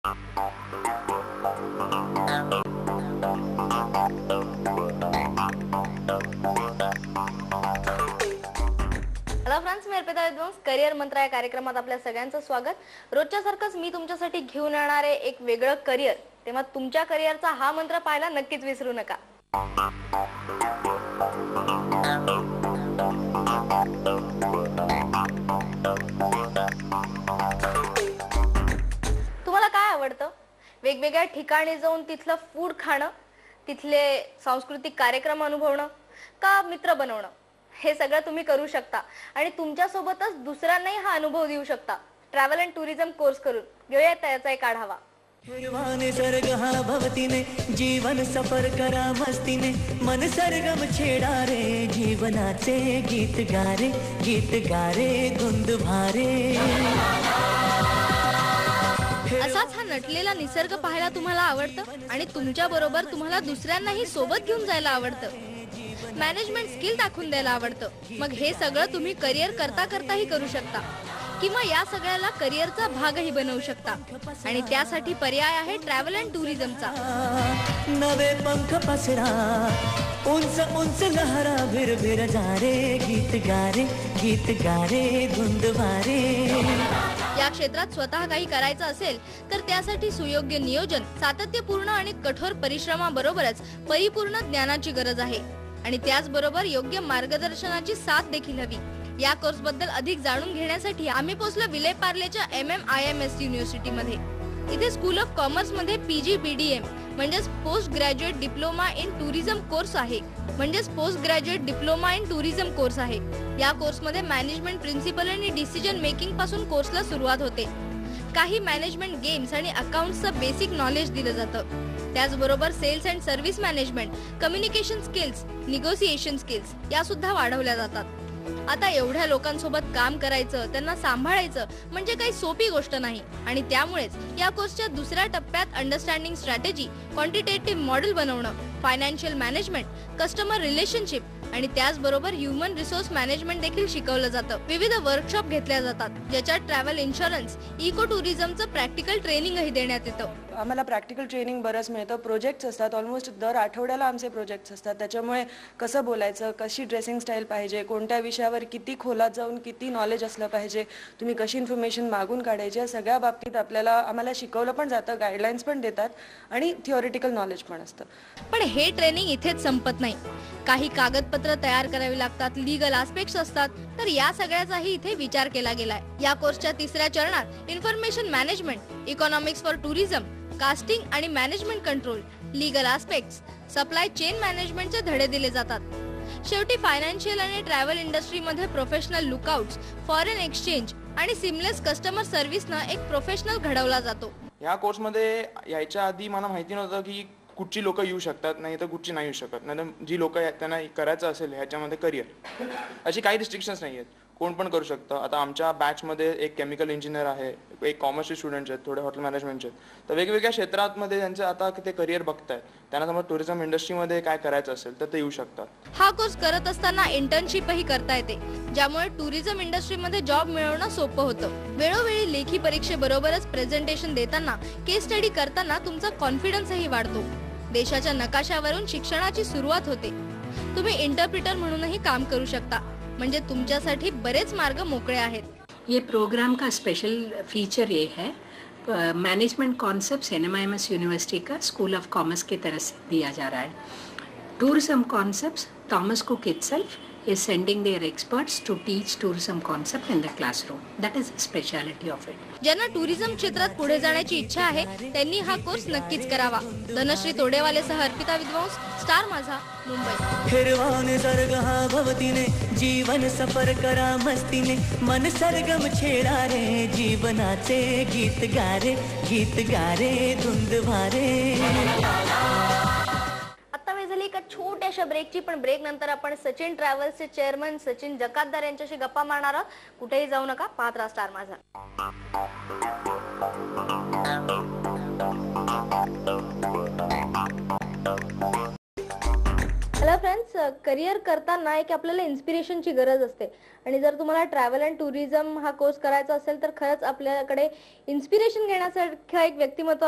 Hello friends, मी Arpita Vidwans career मंत्र या कार्यक्रमात आपल्या सगळ्यांचं स्वागत। रोजच्या सारखंच मी तुमच्यासाठी घेऊन येणार आहे एक वेगळं करिअर। तेव्हा तुमच्या करिअरचा हा मंत्र पाहायला नक्कीच विसरू नका। तुम्हाला काय आवडतं? वेगवेगळ्या ठिकाणी जाऊन तिथलं फूड खाणं, तिथले सांस्कृतिक कार्यक्रम अनुभवणं का मित्र बनवणं? हे सगळं तुम्ही करू शकता आणि तुमच्या सोबतच दुसऱ्यांनाही हा अनुभव देऊ शकता ट्रॅव्हल अँड टुरिझम कोर्स करून। घेऊया त्याचा एक आढावा। निसर्ग हा भवतीने जीवन सफर करा मस्तीने मन सरगम छेडा रे जीवनाचे गीत गारे धुंद भारे। असाच हा नटलेला निसर्ग पाहायला तुम्हाला आवडतं आणि तुमच्या बरोबर तुम्हाला दुसऱ्यांनाही सोबत घेऊन जायला आवडतं। मॅनेजमेंट स्किल दाखवून द्यायला आवडतं। मग हे सगळं तुम्ही करिअर करता करताही करू शकता किंवा या सगळ्याला करिअरचा भागही बनवू शकता आणि त्यासाठी पर्याय आहे ट्रॅव्हल अँड टुरिझमचा। नवे पंख पसरा उंच उंच लहरा भिर जा रे गीत गारे धुंद भारे। या क्षेत्रात स्वतः काही करायचं असेल तर त्यासाठी सुयोग्य नियोजन, सातत्यपूर्ण आणि कठोर परिश्रमाबरोबरच परिपूर्ण ज्ञानाची गरज आहे आणि त्याचबरोबर योग्य मार्गदर्शनाची साथ देखील हवी। या कोर्स बद्दल अधिक जाणून घेण्यासाठी आम्ही पोहोचलो विले पार्लेच्या MMIMS युनिव्हर्सिटीमध्ये। इथे स्कूल ऑफ कॉमर्स मध्ये PGBDM म्हणजे post graduate diploma in tourism course आहे। या कोर्समध्ये मॅनेजमेंट प्रिन्सिपल आणि डिसिजन मेकिंग पासून कोर्सला सुरुवात होते। काही मॅनेजमेंट गेम्स आणि अकाउंट्सचं बेसिक नॉलेज दिलं जातं। त्याचबरोबर sales and service management, communication skills, negotiation skills या सुद्धा वाढवल्या जातात। आता एवढ्या लोकांसोबत काम करायचं, त्यांना सांभाळायचं म्हणजे काही सोपी गोष्ट नाही आणि त्यामुळेच या कोर्सच्या दुसऱ्या टप्प्यात अंडरस्टँडिंग स्ट्रॅटेजी, क्वांटिटेटिव्ह मॉडेल बनवणं, फायनान्शियल मॅनेजमेंट, कस्टमर रिलेशनशिप आणि त्याचबरोबर ह्युमन रिसोर्स मॅनेजमेंट देखील शिकवलं जातं। विविध वर्कशॉप घेतल्या जातात ज्याच्यात ट्रॅव्हल इन्शुरन्स, इको टुरिझमचं प्रॅक्टिकल ट्रेनिंगही देण्यात येतं। आम्हाला प्रॅक्टिकल ट्रेनिंग बरंच मिळतं। प्रोजेक्ट्स असतात, ऑलमोस्ट दर आठवड्याला आमचे प्रोजेक्ट्स असतात। त्याच्यामुळे कसं बोलायचं, कशी ड्रेसिंग स्टाईल पाहिजे, कोणत्या विषयावर किती खोलात जाऊन किती नॉलेज असलं पाहिजे, तुम्ही कशी इन्फॉर्मेशन मागून काढायची, या सगळ्या बाबतीत आम्हाला शिकवलं पण जातं, गाईडलाईन्स पण देतात आणि थिओरिटिकल नॉलेज पण असतं। पण हे ट्रेनिंग इथेच संपत नाही। काही कागदपत्र तयार करावी लागतात, लीगल आस्पेक्ट्स असतात, तर या सगळ्याचाही इथे विचार केला गेलाय। या कोर्सच्या तिसऱ्या चरणात information management, economics for tourism, costing आणि management control, legal aspects, supply chain मॅनेजमेंटचे धडे दिले जातात। शेवटी फायनान्शियल आणि ट्रॅव्हल इंडस्ट्रीमध्ये प्रोफेशनल लुकआउट्स, फॉरेन एक्सचेंज आणि सिमलेस कस्टमर सर्व्हिसनं एक प्रोफेशनल घडवला जातो। या कोर्समध्ये यायच्या आधी मला माहिती नव्हतं की कुठची लोक येऊ शकतात, नाही तर कुठची नाही येऊ शकत, नाही तर जी लोक त्यांना करायचं असेल ह्याच्यामध्ये करिअर, अशी काही रिस्ट्रिक्शन्स नाही आहेत, कोण पण करू शकतं। आता आमच्या बॅचमध्ये एक केमिकल इंजिनियर आहे, एक कॉमर्सचे स्टुडंट्स आहेत, थोडे हॉटेल मॅनेजमेंटचे आहेत, तर वेगवेगळ्या क्षेत्रांमध्ये त्यांचं आता ते करिअर बघतायत। त्यांना समजा टुरिझम इंडस्ट्रीमध्ये काय करायचं असेल तर ते येऊ शकतात। हा कोर्स करत असताना इंटर्नशिपही करता येते, ज्यामुळे टुरिझम इंडस्ट्रीमध्ये जॉब मिळवणं सोपं होतं। वेळोवेळी लेखी परीक्षेबरोबरच प्रेझेंटेशन देताना, केस स्टडी करताना तुमचा कॉन्फिडन्सही वाढतो। देशाच्या नकाशावरून शिक्षणाची सुरुवात होते। तुम्ही इंटरप्रिटर म्हणूनही काम करू शकता, म्हणजे तुमच्यासाठी बरेच मार्ग मोकळे आहेत। ये प्रोग्राम का स्पेशल फीचर ये है, मैनेजमेंट कॉन्सेप्ट्स NMIMS यूनिवर्सिटी का स्कूल ऑफ कॉमर्स की तरफ से दिया जा रहा है। Tourism concepts, Thomas cook itself is sending their experts to teach tourism concept in the classroom. That is the speciality of it. ज्यांना tourism क्षेत्रात पुढे जाण्याची इच्छा आहे त्यांनी हा कोर्स नक्कीच करावा। धनश्री तोडेवाले सह अर्पिता विद्वांस, स्टार माझा, मुंबई। फिरवा निसर्ग हा भवतीने जीवन सफर करा मस्तीने मन सरगम छेडा रे जीवनाचे गीत गारे धुंद भारे। झाली एका छोट्याशा ब्रेकची, पण ब्रेक नंतर आपण सचिन ट्रॅव्हल्सचे चेअरमन सचिन जकातदार यांच्याशी गप्पा मारणार आहोत। कुठेही जाऊ नका, पाहत राहा स्टार माझा। हॅलो फ्रेंड्स, करिअर करताना एक आपल्याला इन्स्पिरेशनची गरज असते आणि जर तुम्हाला ट्रॅव्हल अँड टुरिझम हा कोर्स करायचा असेल तर खरंच आपल्याकडे इन्स्पिरेशन घेण्यासारखं एक व्यक्तिमत्व